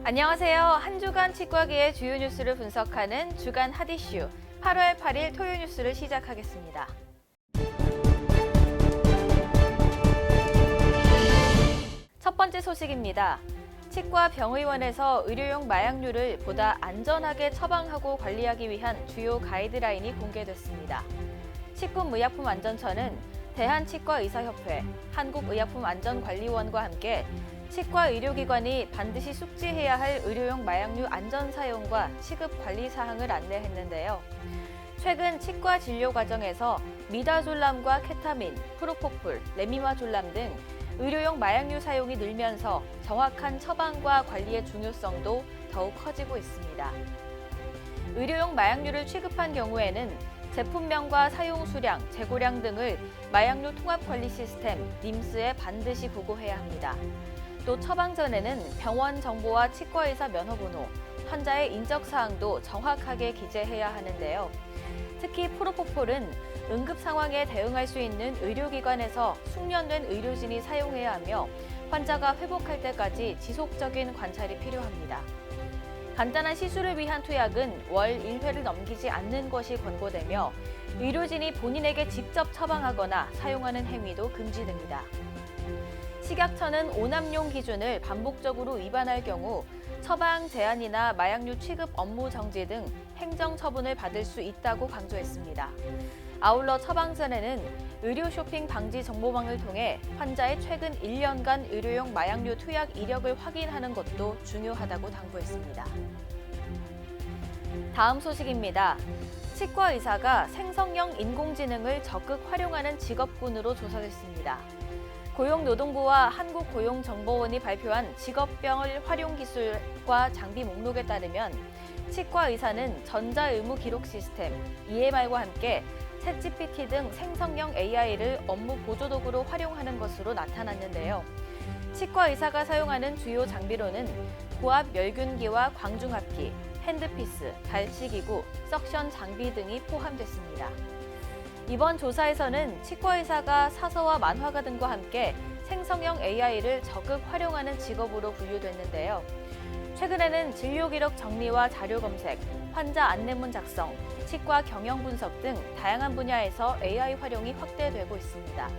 안녕하세요. 한 주간 치과계의 주요 뉴스를 분석하는 주간 핫 이슈 8월 8일 토요 뉴스를 시작하겠습니다. 첫 번째 소식입니다. 치과 병의원에서 의료용 마약류를 보다 안전하게 처방하고 관리하기 위한 주요 가이드라인이 공개됐습니다. 식품의약품안전처는 대한치과의사협회, 한국의약품안전관리원과 함께 치과 의료기관이 반드시 숙지해야 할 의료용 마약류 안전 사용과 취급 관리 사항을 안내했는데요. 최근 치과 진료 과정에서 미다졸람과 케타민, 프로포폴, 레미마졸람 등 의료용 마약류 사용이 늘면서 정확한 처방과 관리의 중요성도 더욱 커지고 있습니다. 의료용 마약류를 취급한 경우에는 제품명과 사용 수량, 재고량 등을 마약류 통합관리 시스템 님스에 반드시 보고해야 합니다. 또 처방 전에는 병원 정보와 치과의사 면허번호, 환자의 인적사항도 정확하게 기재해야 하는데요. 특히 프로포폴은 응급 상황에 대응할 수 있는 의료기관에서 숙련된 의료진이 사용해야 하며 환자가 회복할 때까지 지속적인 관찰이 필요합니다. 간단한 시술을 위한 투약은 월 1회를 넘기지 않는 것이 권고되며 의료진이 본인에게 직접 처방하거나 사용하는 행위도 금지됩니다. 식약처는 오남용 기준을 반복적으로 위반할 경우 처방 제한이나 마약류 취급 업무 정지 등 행정 처분을 받을 수 있다고 강조했습니다. 아울러 처방 전에는 의료 쇼핑 방지 정보망을 통해 환자의 최근 1년간 의료용 마약류 투약 이력을 확인하는 것도 중요하다고 당부했습니다. 다음 소식입니다. 치과 의사가 생성형 인공지능을 적극 활용하는 직업군으로 조사됐습니다. 고용노동부와 한국고용정보원이 발표한 직업별 활용 기술과 장비 목록에 따르면 치과 의사는 전자의무 기록 시스템, EMR과 함께 챗GPT 등 생성형 AI를 업무 보조도구로 활용하는 것으로 나타났는데요. 치과 의사가 사용하는 주요 장비로는 고압 멸균기와 광중압기, 핸드피스, 발치기구, 석션 장비 등이 포함됐습니다. 이번 조사에서는 치과 의사가 사서와 만화가 등과 함께 생성형 AI를 적극 활용하는 직업으로 분류됐는데요. 최근에는 진료 기록 정리와 자료 검색, 환자 안내문 작성, 치과 경영 분석 등 다양한 분야에서 AI 활용이 확대되고 있습니다.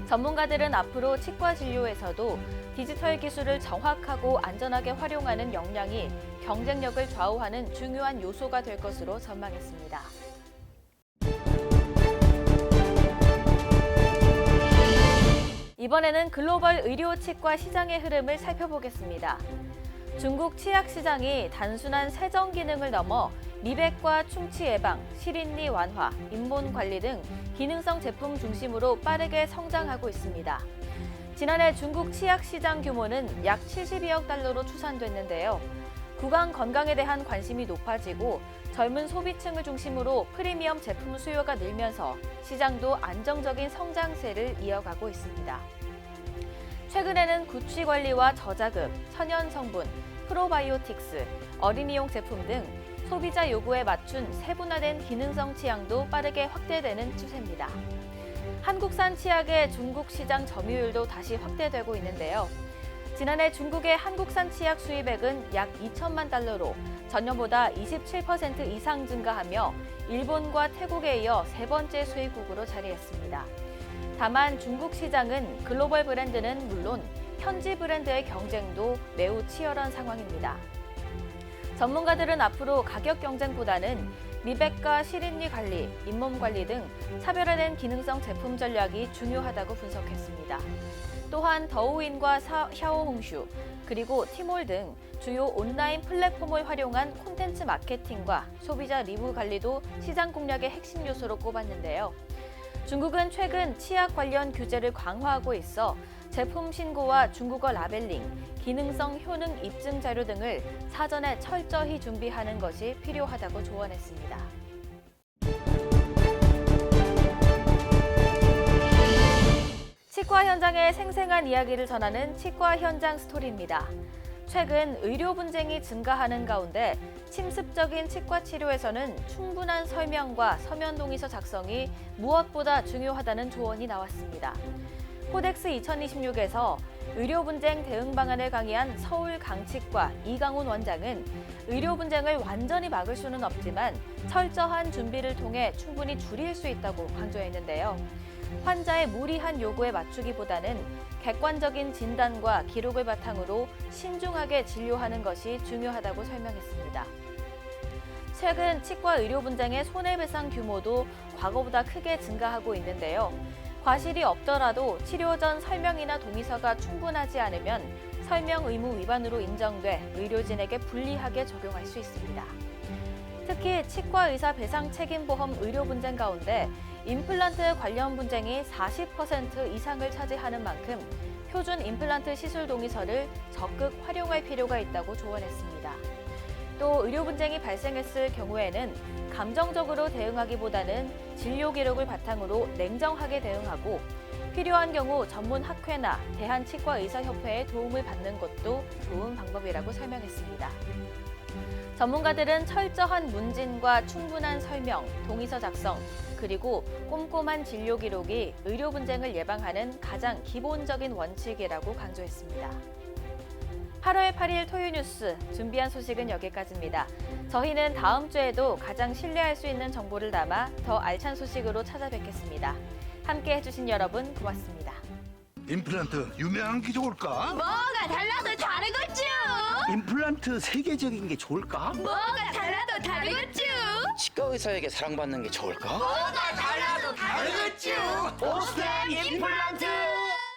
전문가들은 앞으로 치과 진료에서도 디지털 기술을 정확하고 안전하게 활용하는 역량이 경쟁력을 좌우하는 중요한 요소가 될 것으로 전망했습니다. 이번에는 글로벌 의료 치과 시장의 흐름을 살펴보겠습니다. 중국 치약 시장이 단순한 세정 기능을 넘어 미백과 충치 예방, 실인리 완화, 인본 관리 등 기능성 제품 중심으로 빠르게 성장하고 있습니다. 지난해 중국 치약 시장 규모는 약 72억 달러로 추산됐는데요. 구강 건강에 대한 관심이 높아지고 젊은 소비층을 중심으로 프리미엄 제품 수요가 늘면서 시장도 안정적인 성장세를 이어가고 있습니다. 최근에는 구취 관리와 저자극, 천연 성분, 프로바이오틱스, 어린이용 제품 등 소비자 요구에 맞춘 세분화된 기능성 치약도 빠르게 확대되는 추세입니다. 한국산 치약의 중국 시장 점유율도 다시 확대되고 있는데요. 지난해 중국의 한국산 치약 수입액은 약 2천만 달러로 전년보다 27% 이상 증가하며 일본과 태국에 이어 세 번째 수입국으로 자리했습니다. 다만 중국 시장은 글로벌 브랜드는 물론 현지 브랜드의 경쟁도 매우 치열한 상황입니다. 전문가들은 앞으로 가격 경쟁보다는 미백과 실인리 관리, 잇몸 관리 등 차별화된 기능성 제품 전략이 중요하다고 분석했습니다. 또한 더우인과 샤오홍슈, 그리고 티몰 등 주요 온라인 플랫폼을 활용한 콘텐츠 마케팅과 소비자 리뷰 관리도 시장 공략의 핵심 요소로 꼽았는데요. 중국은 최근 치약 관련 규제를 강화하고 있어 제품 신고와 중국어 라벨링, 기능성 효능 입증 자료 등을 사전에 철저히 준비하는 것이 필요하다고 조언했습니다. 치과 현장의 생생한 이야기를 전하는 치과 현장 스토리입니다. 최근 의료 분쟁이 증가하는 가운데 침습적인 치과 치료에서는 충분한 설명과 서면 동의서 작성이 무엇보다 중요하다는 조언이 나왔습니다. 코덱스 2026에서 의료 분쟁 대응 방안을 강의한 서울 강치과 이강훈 원장은 의료 분쟁을 완전히 막을 수는 없지만 철저한 준비를 통해 충분히 줄일 수 있다고 강조했는데요. 환자의 무리한 요구에 맞추기보다는 객관적인 진단과 기록을 바탕으로 신중하게 진료하는 것이 중요하다고 설명했습니다. 최근 치과 의료 분쟁의 손해배상 규모도 과거보다 크게 증가하고 있는데요. 과실이 없더라도 치료 전 설명이나 동의서가 충분하지 않으면 설명 의무 위반으로 인정돼 의료진에게 불리하게 적용할 수 있습니다. 특히 치과 의사 배상 책임 보험 의료 분쟁 가운데 임플란트 관련 분쟁이 40% 이상을 차지하는 만큼 표준 임플란트 시술 동의서를 적극 활용할 필요가 있다고 조언했습니다. 또 의료 분쟁이 발생했을 경우에는 감정적으로 대응하기보다는 진료 기록을 바탕으로 냉정하게 대응하고 필요한 경우 전문 학회나 대한치과의사협회의 도움을 받는 것도 좋은 방법이라고 설명했습니다. 전문가들은 철저한 문진과 충분한 설명, 동의서 작성, 그리고 꼼꼼한 진료 기록이 의료 분쟁을 예방하는 가장 기본적인 원칙이라고 강조했습니다. 8월 8일 토요 뉴스 준비한 소식은 여기까지입니다. 저희는 다음 주에도 가장 신뢰할 수 있는 정보를 담아 더 알찬 소식으로 찾아뵙겠습니다. 함께 해주신 여러분 고맙습니다. 임플란트 유명한 게 좋을까? 뭐가 달라도 다르겠죠. 임플란트 세계적인 게 좋을까? 뭐가 달라도 다르겠죠. 치과 의사에게 사랑받는 게 좋을까? 뭐가 달라도 다르겠죠. 오스템 임플란트!